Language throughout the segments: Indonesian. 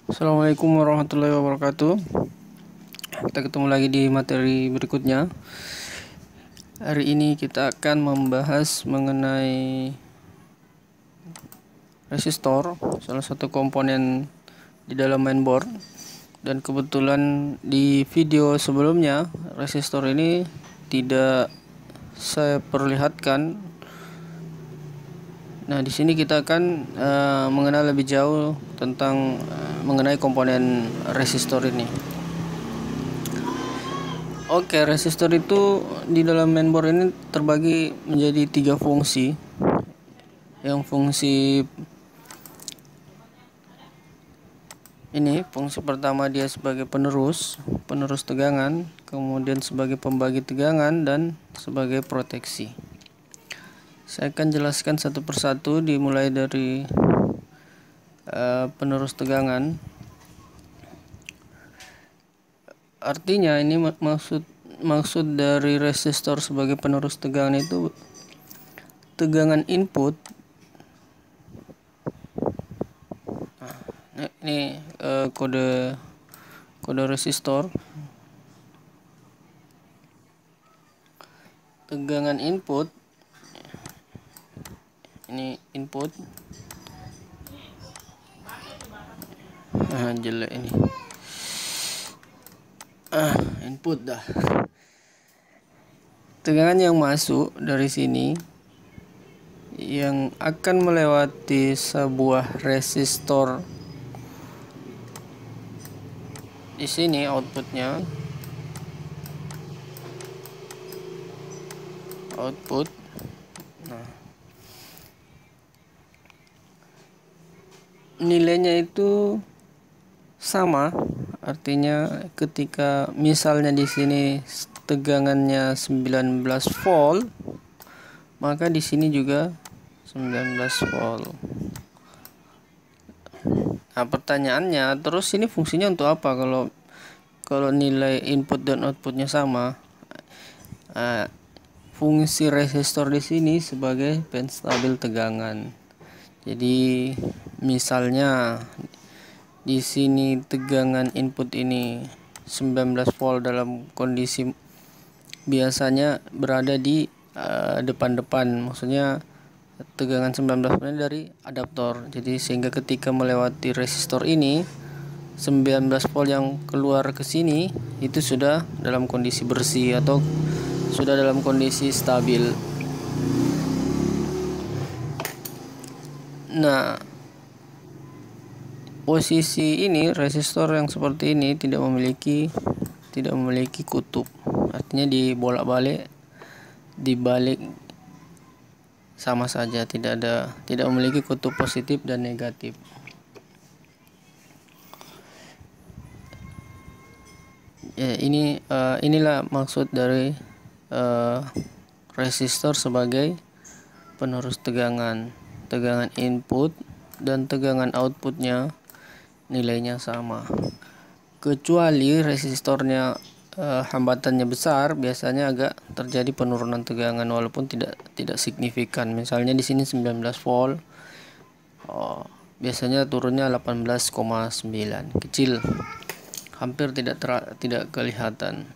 Assalamualaikum warahmatullahi wabarakatuh. Kita ketemu lagi di materi berikutnya. Hari ini kita akan membahas mengenai resistor, salah satu komponen di dalam mainboard. Dan kebetulan di video sebelumnya resistor ini tidak saya perlihatkan. Nah, di sini kita akan mengenal lebih jauh tentang mengenai komponen resistor ini. Oke, resistor itu di dalam mainboard ini terbagi menjadi 3 fungsi. Yang fungsi pertama dia sebagai penerus tegangan, kemudian sebagai pembagi tegangan dan sebagai proteksi. Saya akan jelaskan satu persatu dimulai dari penerus tegangan. Artinya ini maksud dari resistor sebagai penerus tegangan itu tegangan input. Nah, ini kode resistor. Tegangan input ini input. Jelek ini. Input dah. Tegangan yang masuk dari sini yang akan melewati sebuah resistor. Di sini outputnya output. Nah, nilainya itu sama. Artinya ketika misalnya di sini tegangannya 19 volt, maka di sini juga 19 volt. Nah, pertanyaannya, terus ini fungsinya untuk apa kalau nilai input dan outputnya sama? Fungsi resistor di sini sebagai penstabil tegangan. Jadi misalnya di sini tegangan input ini 19 volt dalam kondisi biasanya berada di depan-depan, maksudnya tegangan 19 volt dari adaptor. Jadi sehingga ketika melewati resistor ini 19 volt yang keluar ke sini itu sudah dalam kondisi bersih atau sudah dalam kondisi stabil. Nah, posisi ini resistor yang seperti ini tidak memiliki kutub. Artinya dibolak-balik, dibalik sama saja, tidak memiliki kutub positif dan negatif. Ya, inilah maksud dari resistor sebagai penerus tegangan. Tegangan input dan tegangan outputnya nilainya sama. Kecuali resistornya hambatannya besar, biasanya agak terjadi penurunan tegangan walaupun tidak signifikan. Misalnya di sini 19 volt. Biasanya turunnya 18,9, kecil. Hampir tidak kelihatan.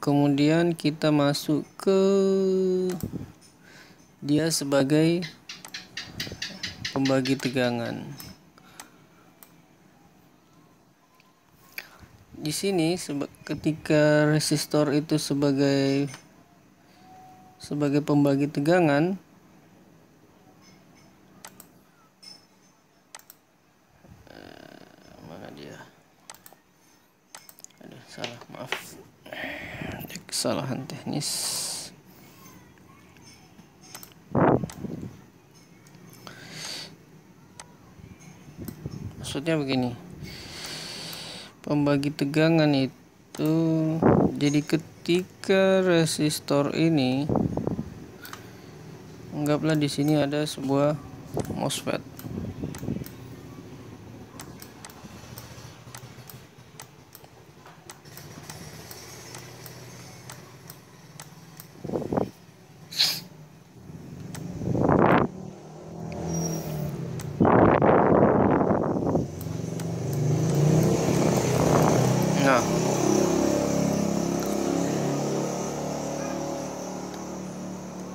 Kemudian kita masuk ke dia sebagai pembagi tegangan. Di sini ketika resistor itu sebagai pembagi tegangan, mana dia? Salah, maaf. Kesalahan teknis. Maksudnya begini, pembagi tegangan itu jadi ketika resistor ini, anggaplah di sini ada sebuah MOSFET.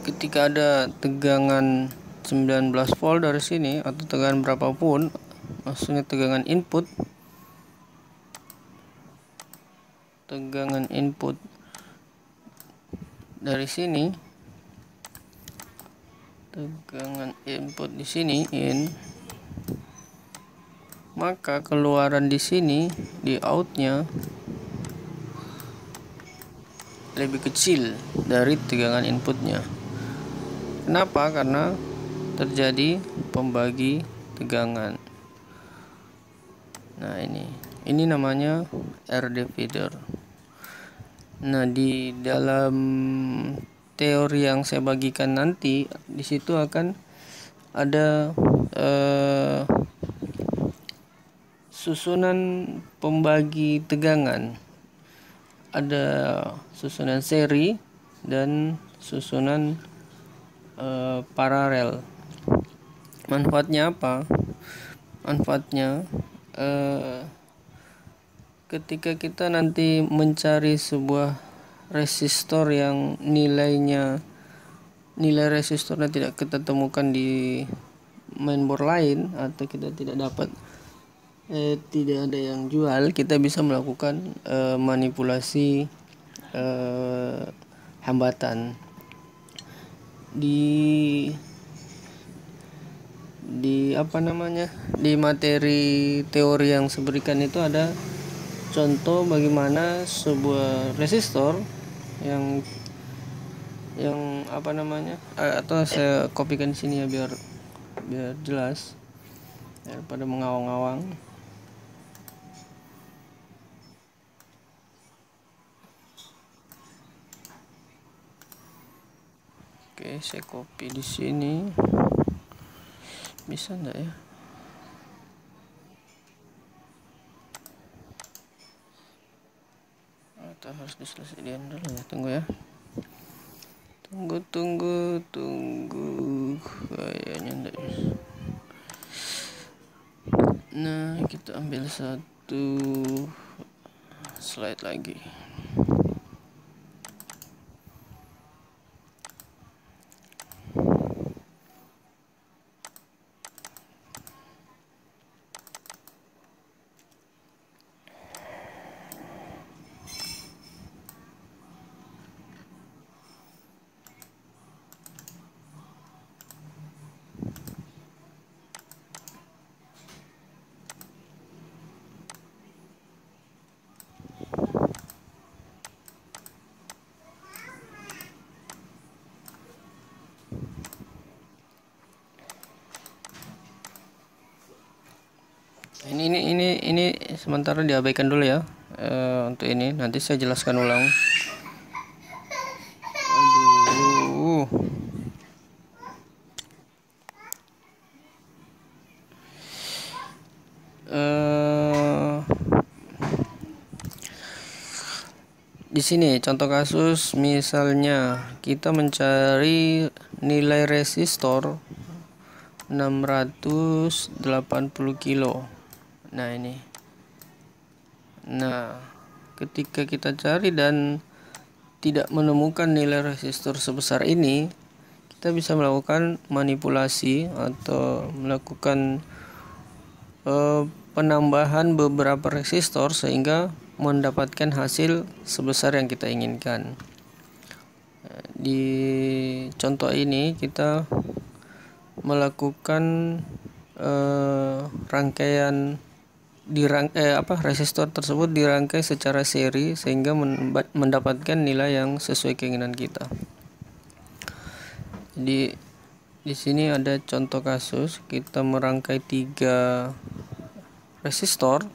ketika ada tegangan 19 volt dari sini atau tegangan berapapun, maksudnya tegangan input dari sini, tegangan input di sini in, maka keluaran di sini di outnya lebih kecil dari tegangan inputnya. Kenapa? Karena terjadi pembagi tegangan. Nah, ini namanya R divider. Nah, di dalam teori yang saya bagikan nanti, di situ akan ada susunan pembagi tegangan. Ada susunan seri dan susunan paralel. Manfaatnya apa? Manfaatnya ketika kita nanti mencari sebuah resistor yang nilai resistornya tidak kita temukan di mainboard lain, atau kita tidak dapat tidak ada yang jual, kita bisa melakukan manipulasi hambatan di di materi teori yang saya berikan. Itu ada contoh bagaimana sebuah resistor yang atau saya kopikan di sini ya biar jelas daripada mengawang-awang. Oke, saya copy di sini. Bisa enggak ya? Atau harus diselesaikan dulu ya? Tunggu ya. Tunggu. Kayaknya enggak ya. Nah, kita ambil satu slide lagi. Ini sementara diabaikan dulu ya. Untuk ini nanti saya jelaskan ulang. Aduh. Di sini contoh kasus, misalnya kita mencari nilai resistor 680 kilo. Nah, ini. Nah, ketika kita cari dan tidak menemukan nilai resistor sebesar ini, kita bisa melakukan manipulasi atau melakukan penambahan beberapa resistor sehingga mendapatkan hasil sebesar yang kita inginkan. Di contoh ini kita melakukan rangkaian resistor tersebut dirangkai secara seri sehingga mendapatkan nilai yang sesuai keinginan kita. Jadi di sini ada contoh kasus, kita merangkai 3 resistor.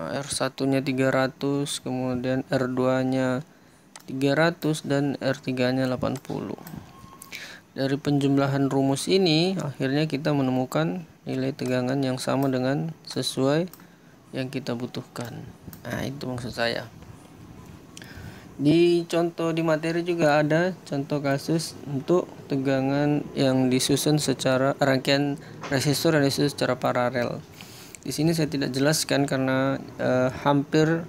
R1-nya 300, kemudian R2-nya 300 dan R3-nya 80. Dari penjumlahan rumus ini akhirnya kita menemukan nilai tegangan yang sama dengan sesuai yang kita butuhkan. Nah, itu maksud saya. Di contoh di materi juga ada contoh kasus untuk tegangan yang disusun secara rangkaian resistor yang disusun secara paralel. Di sini saya tidak jelaskan karena hampir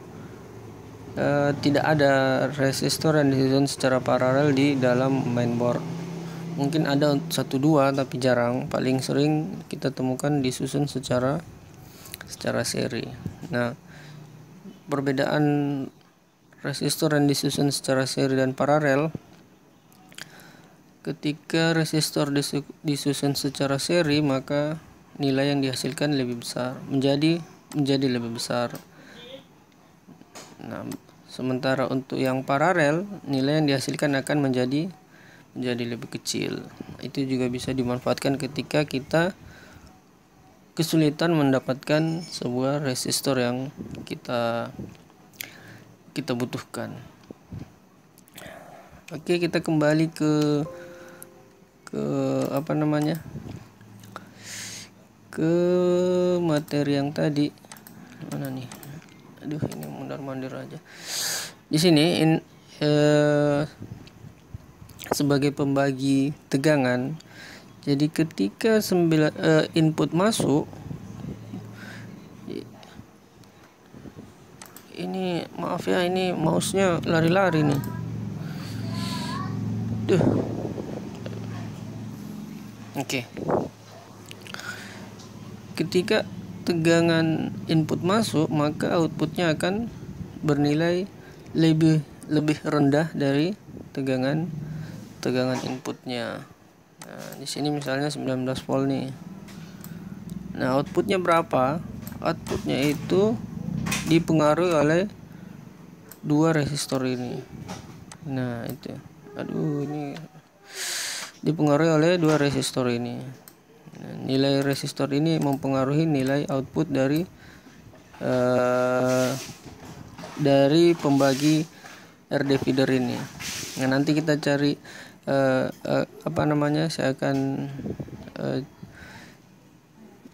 tidak ada resistor yang disusun secara paralel di dalam mainboard. Mungkin ada 1-2 tapi jarang. Paling sering kita temukan disusun secara seri. Nah, perbedaan resistor yang disusun secara seri dan paralel, ketika resistor disusun secara seri, maka nilai yang dihasilkan lebih besar, menjadi lebih besar. Nah, sementara untuk yang paralel, nilai yang dihasilkan akan menjadi lebih kecil. Itu juga bisa dimanfaatkan ketika kita kesulitan mendapatkan sebuah resistor yang kita butuhkan. Oke, kita kembali ke materi yang tadi. Mana nih? Aduh, ini mondar-mandir aja. Di sini sebagai pembagi tegangan. Jadi ketika input masuk, ini maaf ya, ini mouse-nya lari-lari nih. Duh. Oke. Ketika tegangan input masuk, maka outputnya akan bernilai lebih rendah dari tegangan inputnya. Nah, di sini misalnya 19 volt nih. Nah, outputnya berapa? Outputnya itu dipengaruhi oleh 2 resistor ini. Nah, itu. Aduh, ini dipengaruhi oleh 2 resistor ini. Nah, nilai resistor ini mempengaruhi nilai output dari pembagi RD feeder ini. Nah, nanti kita cari saya akan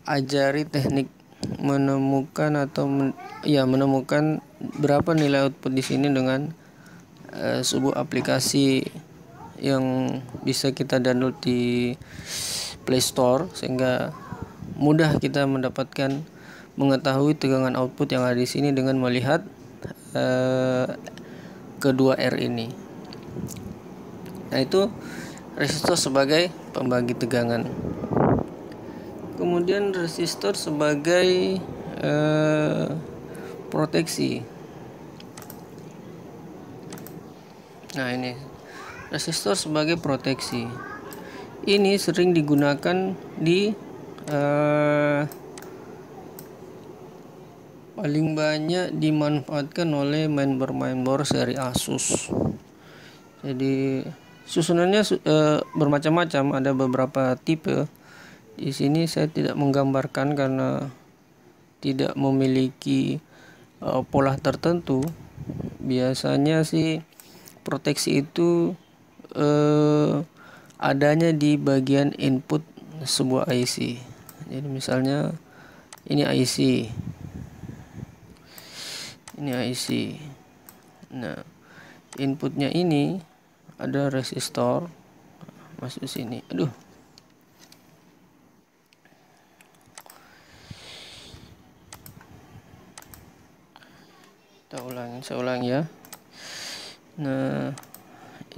ajari teknik menemukan berapa nilai output di sini dengan sebuah aplikasi yang bisa kita download di Play Store, sehingga mudah kita mengetahui tegangan output yang ada di sini dengan melihat kedua R ini. Nah, itu resistor sebagai pembagi tegangan. Kemudian resistor sebagai proteksi. Nah, ini resistor sebagai proteksi. Ini sering digunakan di paling banyak dimanfaatkan oleh mainboard seri Asus. Jadi susunannya bermacam-macam, ada beberapa tipe. Di sini saya tidak menggambarkan karena tidak memiliki pola tertentu. Biasanya sih proteksi itu adanya di bagian input sebuah IC. Jadi misalnya ini IC. Nah, inputnya ini ada resistor masuk sini. Aduh. Saya ulangi ya. Nah,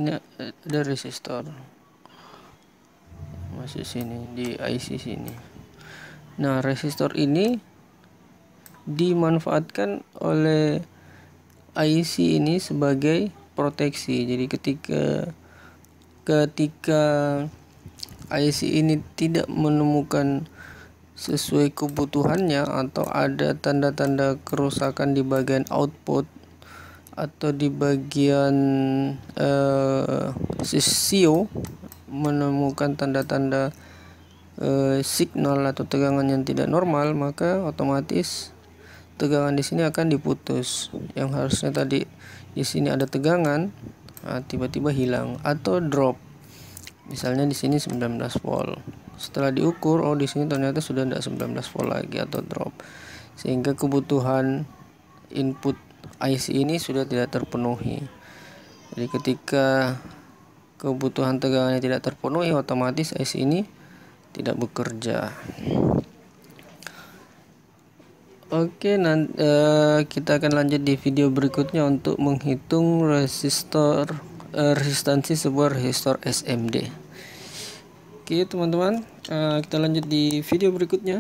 ini ada resistor masuk sini di IC sini. Nah, resistor ini dimanfaatkan oleh IC ini sebagai proteksi. Jadi ketika IC ini tidak menemukan sesuai kebutuhannya, atau ada tanda-tanda kerusakan di bagian output atau di bagian CO, menemukan tanda-tanda signal atau tegangan yang tidak normal, maka otomatis tegangan di sini akan diputus. Yang harusnya tadi di sini ada tegangan, tiba-tiba hilang atau drop. Misalnya di sini 19 volt. Setelah diukur, di sini ternyata sudah tidak 19 volt lagi atau drop. Sehingga kebutuhan input IC ini sudah tidak terpenuhi. Jadi ketika kebutuhan tegangannya tidak terpenuhi, otomatis IC ini tidak bekerja. Oke, nanti kita akan lanjut di video berikutnya untuk menghitung resistansi sebuah resistor SMD. Oke teman-teman, kita lanjut di video berikutnya.